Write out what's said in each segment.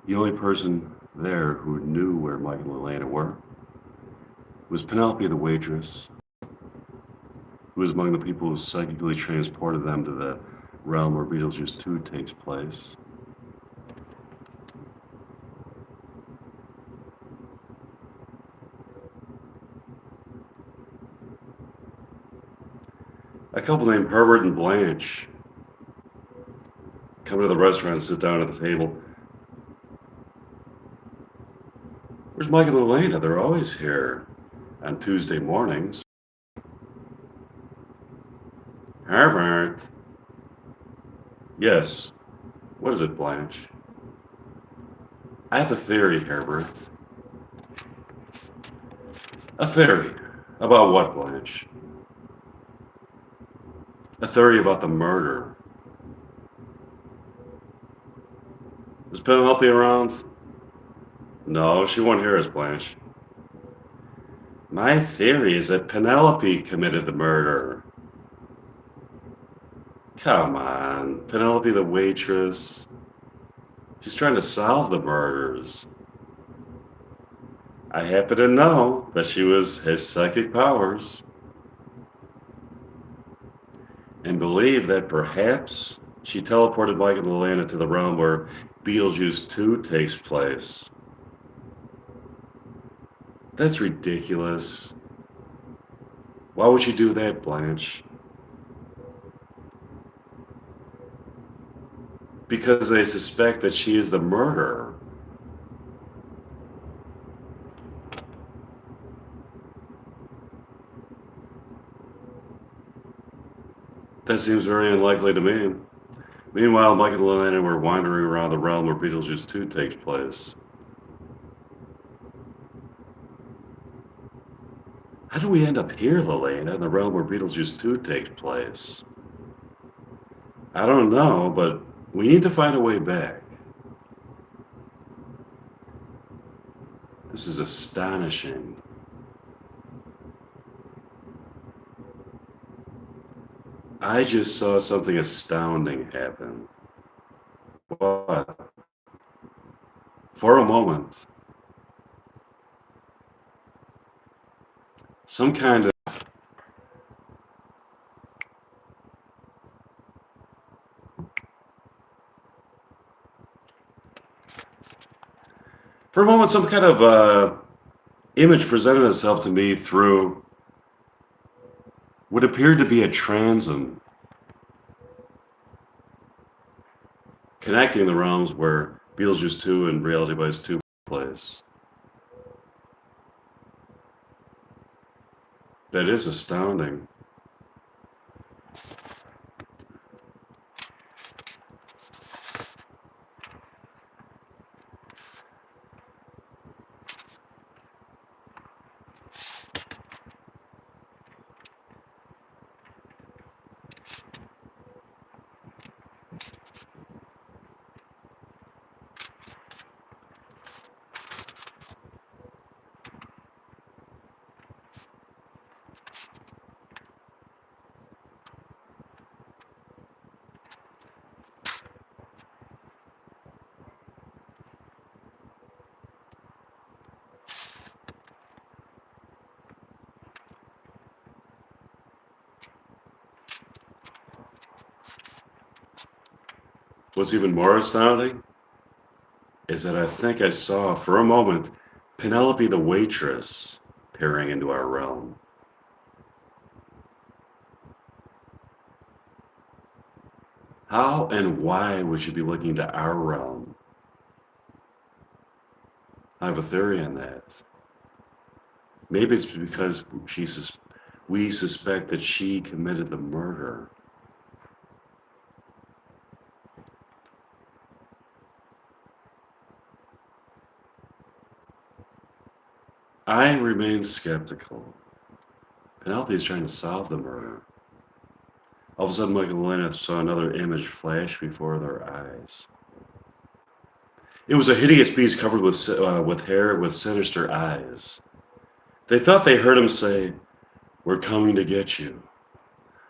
The only person there who knew where Mike and Lilana were was Penelope, the waitress, who was among the people who psychically transported them to the realm where Beetlejuice 2 takes place. A couple named Herbert and Blanche come to the restaurant and sit down at the table. Where's Mike and Lilana? They're always here on Tuesday mornings. Herbert. Yes. What is it, Blanche? I have a theory, Herbert. A theory. About what, Blanche? A theory about the murder. Is Penelope around? No, she won't hear us, Blanche. My theory is that Penelope committed the murder. Come on, Penelope the waitress. She's trying to solve the murders. I happen to know that she has psychic powers. And believe that perhaps she teleported Mike and Lilana to the realm where Beetlejuice 2 takes place. That's ridiculous. Why would you do that, Blanche? Because they suspect that she is the murderer. That seems very unlikely to me. Meanwhile, Mike and Lilana were wandering around the realm where Beetlejuice 2 takes place. How do we end up here, Lilana, in the realm where Beetlejuice 2 takes place? I don't know, but we need to find a way back. This is astonishing. I just saw something astounding happen. What? For a moment, some kind of some kind of image presented itself to me through what appeared to be a transom connecting the realms where Beetlejuice 2 and Reality Bites 2 place. That is astounding. What's even more astounding is that I think I saw, for a moment, Penelope the waitress peering into our realm. How and why would she be looking into our realm? I have a theory on that. Maybe it's because we suspect that she committed the murder. I remain skeptical. Penelope is trying to solve the murder. All of a sudden, Mike and Lena saw another image flash before their eyes. It was a hideous beast covered with hair with sinister eyes. They thought they heard him say, "We're coming to get you."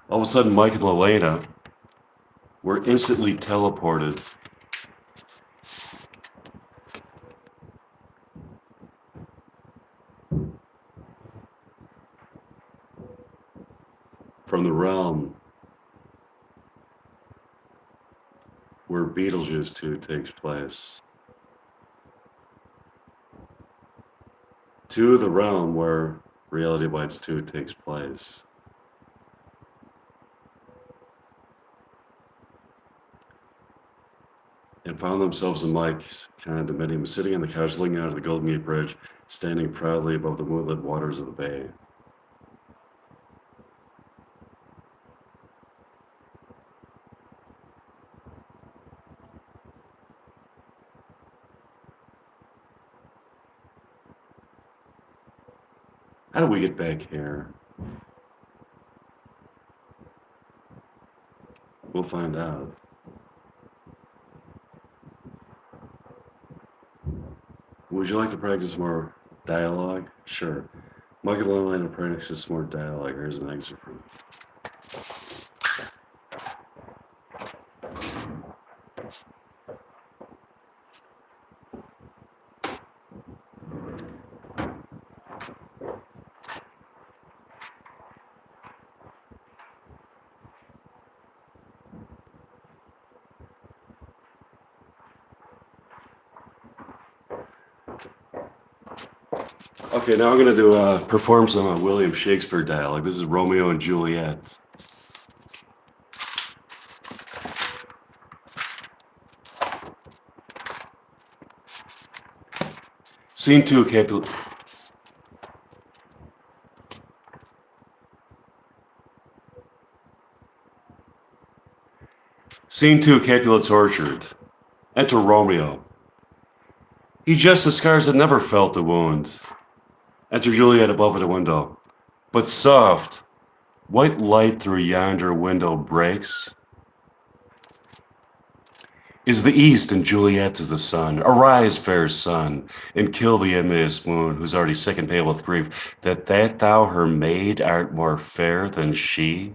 All of a sudden, Mike and Lelena were instantly teleported from the realm where Beetlejuice 2 takes place, to the realm where Reality Bites 2 takes place. And found themselves in Mike's condominium, sitting on the couch looking out of the Golden Gate Bridge, standing proudly above the moonlit waters of the bay. How do we get back here? We'll find out. Would you like to practice more dialogue? Sure. Michael Online to practice more dialogue. Here's an excerpt from it. Okay, now I'm going to perform some William Shakespeare dialogue. This is Romeo and Juliet. Scene 2, Capulet. Scene 2, Capulet's Orchard. Enter Romeo. He jests the scars that never felt the wounds. Enter Juliet above the window. But soft, white light through yonder window breaks. Is the east and Juliet is the sun. Arise, fair sun, and kill the envious moon, who's already sick and pale with grief, that thou her maid art more fair than she.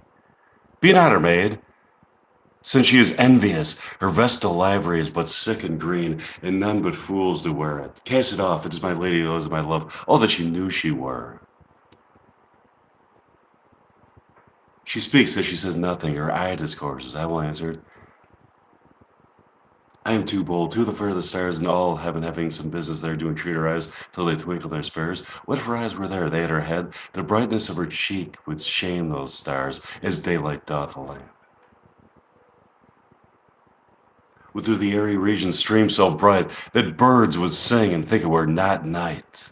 Be not her maid, since she is envious. Her vestal livery is but sick and green, and none but fools do wear it. Cast it off, it is my lady, it is my love, all that she knew she were. She speaks as she says nothing, her eye discourses. I will answer it. I am too bold, too the fair of the stars, and all heaven having some business there, do entreat her eyes till they twinkle their spheres. What if her eyes were there? They at her head, the brightness of her cheek would shame those stars, as daylight doth a lamp. Would through the airy region stream so bright that birds would sing and think it were not night.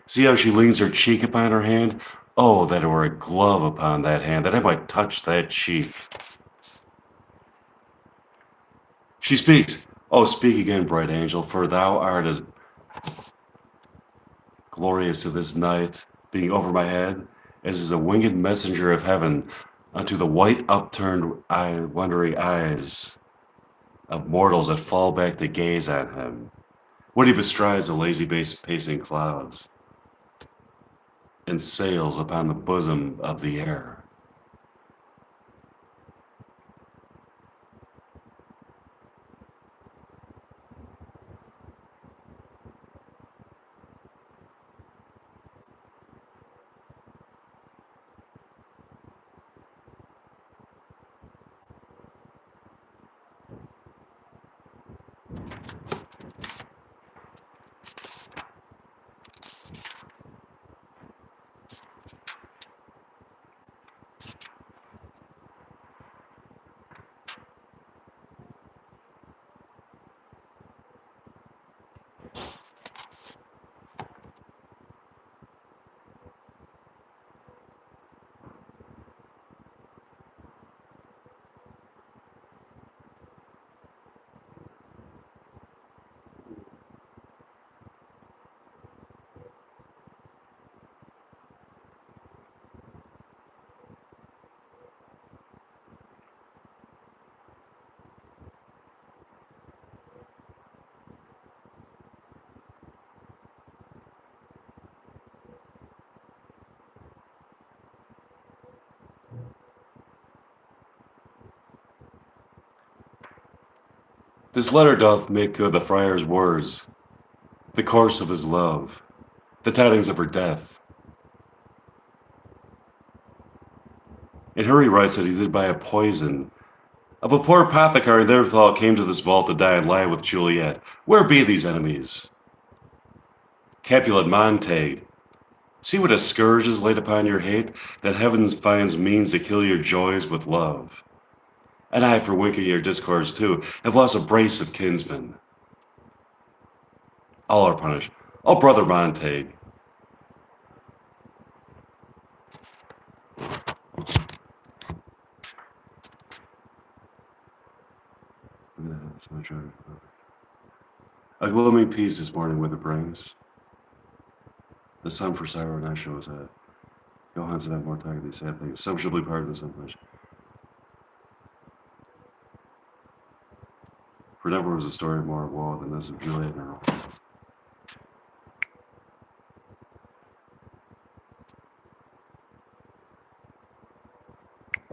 See how she leans her cheek upon her hand? Oh, that it were a glove upon that hand, that I might touch that cheek. She speaks. Oh, speak again, bright angel, for thou art as glorious to this night, being over my head, as is a winged messenger of heaven unto the white upturned wondering eyes of mortals that fall back to gaze on him. When he bestrides the lazy pacing clouds and sails upon the bosom of the air. This letter doth make good the friar's words, the course of his love, the tidings of her death. Harry writes that he did buy a poison of a poor apothecary therewithal came to this vault to die and lie with Juliet. Where be these enemies? Capulet Montague, see what a scourge is laid upon your hate, that heaven finds means to kill your joys with love. And I, for winking your discords too, have lost a brace of kinsmen. All are punished. Oh, brother Montague. A gloomy peace this morning with it brings. The sun for sorrow now shows that. Johansson have more time to these sad things. Some shall be part of this information. For never was a story more of woe than this of Juliet and Earl.